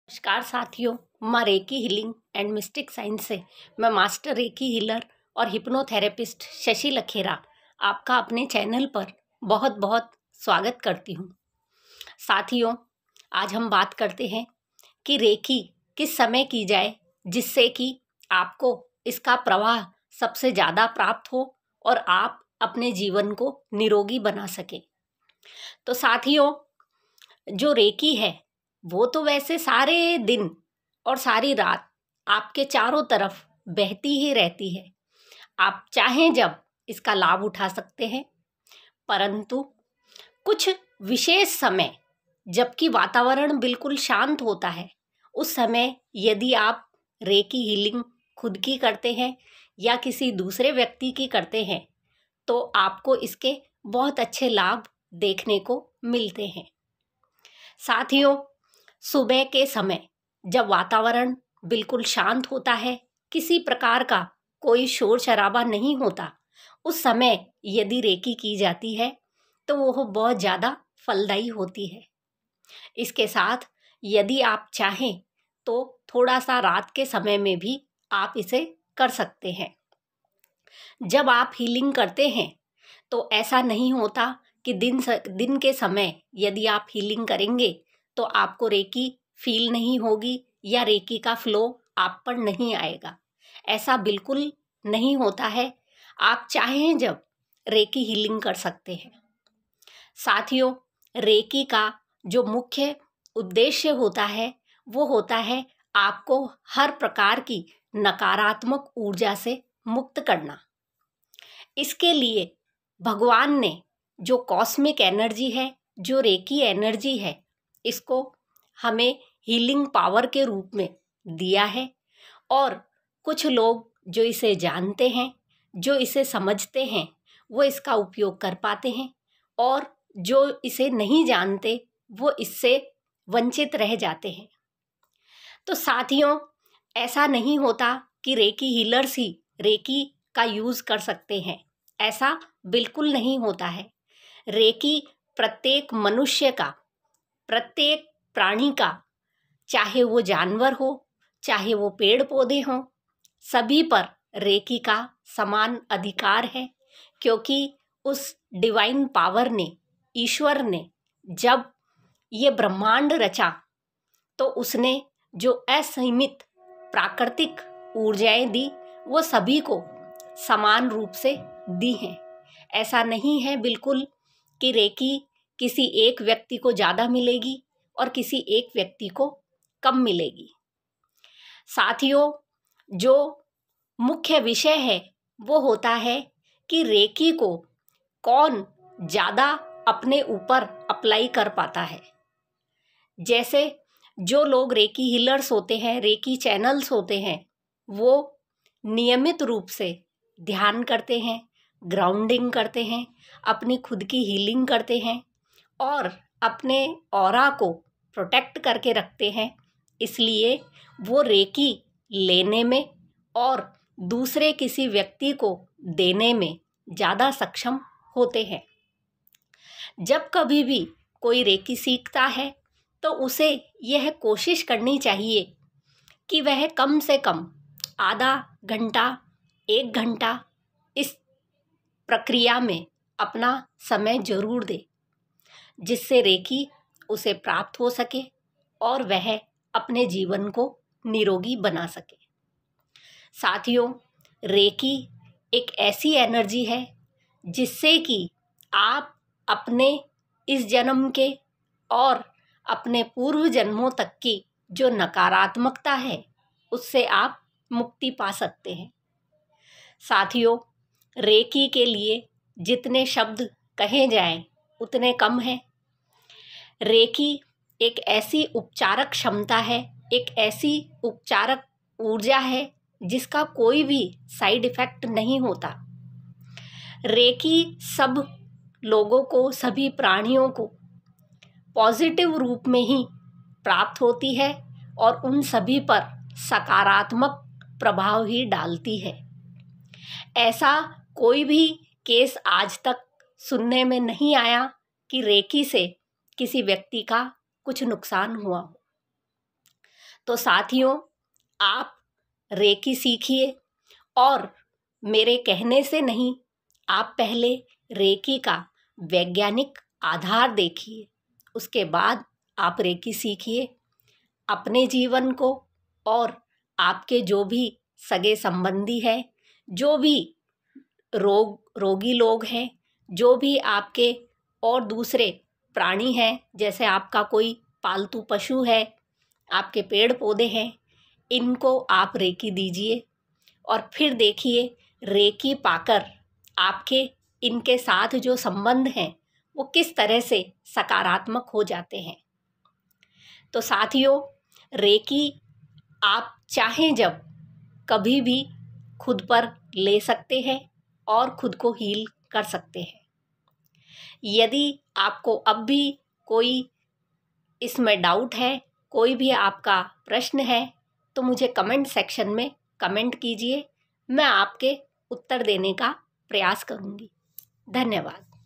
नमस्कार साथियों, माँ recce healing and mistake science से मैं मास्टर रेकी हीलर और हिप्नोथेरेपिस्ट शशि लखेरा आपका अपने चैनल पर बहुत बहुत स्वागत करती हूँ। साथियों, आज हम बात करते हैं कि रेकी किस समय की जाए जिससे कि आपको इसका प्रवाह सबसे ज़्यादा प्राप्त हो और आप अपने जीवन को निरोगी बना सके। तो साथियों, जो रेकी है वो तो वैसे सारे दिन और सारी रात आपके चारों तरफ बहती ही रहती है। आप चाहें जब इसका लाभ उठा सकते हैं, परंतु कुछ विशेष समय जबकि वातावरण बिल्कुल शांत होता है, उस समय यदि आप रेकी हीलिंग खुद की करते हैं या किसी दूसरे व्यक्ति की करते हैं तो आपको इसके बहुत अच्छे लाभ देखने को मिलते हैं। साथियों, सुबह के समय जब वातावरण बिल्कुल शांत होता है, किसी प्रकार का कोई शोर शराबा नहीं होता, उस समय यदि रेकी की जाती है तो वह बहुत ज़्यादा फलदायी होती है। इसके साथ यदि आप चाहें तो थोड़ा सा रात के समय में भी आप इसे कर सकते हैं। जब आप हीलिंग करते हैं तो ऐसा नहीं होता कि दिन के समय यदि आप हीलिंग करेंगे तो आपको रेकी फील नहीं होगी या रेकी का फ्लो आप पर नहीं आएगा। ऐसा बिल्कुल नहीं होता है। आप चाहें जब रेकी हीलिंग कर सकते हैं। साथियों, रेकी का जो मुख्य उद्देश्य होता है वो होता है आपको हर प्रकार की नकारात्मक ऊर्जा से मुक्त करना। इसके लिए भगवान ने जो कॉस्मिक एनर्जी है, जो रेकी एनर्जी है, इसको हमें हीलिंग पावर के रूप में दिया है। और कुछ लोग जो इसे जानते हैं, जो इसे समझते हैं, वो इसका उपयोग कर पाते हैं, और जो इसे नहीं जानते वो इससे वंचित रह जाते हैं। तो साथियों, ऐसा नहीं होता कि रेकी हीलर्स ही रेकी का यूज़ कर सकते हैं, ऐसा बिल्कुल नहीं होता है। रेकी प्रत्येक मनुष्य का, प्रत्येक प्राणी का, चाहे वो जानवर हो, चाहे वो पेड़ पौधे हों, सभी पर रेकी का समान अधिकार है। क्योंकि उस डिवाइन पावर ने, ईश्वर ने जब ये ब्रह्मांड रचा तो उसने जो असीमित प्राकृतिक ऊर्जाएं दी वो सभी को समान रूप से दी हैं। ऐसा नहीं है बिल्कुल कि रेकी किसी एक व्यक्ति को ज़्यादा मिलेगी और किसी एक व्यक्ति को कम मिलेगी। साथियों, जो मुख्य विषय है वो होता है कि रेकी को कौन ज़्यादा अपने ऊपर अप्लाई कर पाता है। जैसे जो लोग रेकी हीलर्स होते हैं, रेकी चैनल्स होते हैं, वो नियमित रूप से ध्यान करते हैं, ग्राउंडिंग करते हैं, अपनी खुद की हीलिंग करते हैं और अपने ऑरा को प्रोटेक्ट करके रखते हैं। इसलिए वो रेकी लेने में और दूसरे किसी व्यक्ति को देने में ज़्यादा सक्षम होते हैं। जब कभी भी कोई रेकी सीखता है तो उसे यह कोशिश करनी चाहिए कि वह कम से कम आधा घंटा, 1 घंटा इस प्रक्रिया में अपना समय जरूर दे, जिससे रेकी उसे प्राप्त हो सके और वह अपने जीवन को निरोगी बना सके। साथियों, रेकी एक ऐसी एनर्जी है जिससे कि आप अपने इस जन्म के और अपने पूर्व जन्मों तक की जो नकारात्मकता है उससे आप मुक्ति पा सकते हैं। साथियों, रेकी के लिए जितने शब्द कहे जाएं उतने कम हैं। रेकी एक ऐसी उपचारक क्षमता है, एक ऐसी उपचारक ऊर्जा है जिसका कोई भी साइड इफेक्ट नहीं होता। रेकी सब लोगों को, सभी प्राणियों को पॉजिटिव रूप में ही प्राप्त होती है और उन सभी पर सकारात्मक प्रभाव ही डालती है। ऐसा कोई भी केस आज तक सुनने में नहीं आया कि रेकी से किसी व्यक्ति का कुछ नुकसान हुआ हो। तो साथियों, आप रेकी सीखिए और मेरे कहने से नहीं, आप पहले रेकी का वैज्ञानिक आधार देखिए, उसके बाद आप रेकी सीखिए। अपने जीवन को और आपके जो भी सगे संबंधी हैं, जो भी रोगी लोग हैं, जो भी आपके और दूसरे प्राणी हैं, जैसे आपका कोई पालतू पशु है, आपके पेड़ पौधे हैं, इनको आप रेकी दीजिए और फिर देखिए रेकी पाकर आपके इनके साथ जो संबंध हैं वो किस तरह से सकारात्मक हो जाते हैं। तो साथियों, रेकी आप चाहें जब कभी भी खुद पर ले सकते हैं और खुद को हील कर सकते हैं। यदि आपको अब भी कोई इसमें डाउट है, कोई भी आपका प्रश्न है, तो मुझे कमेंट सेक्शन में कमेंट कीजिए, मैं आपके उत्तर देने का प्रयास करूंगी। धन्यवाद।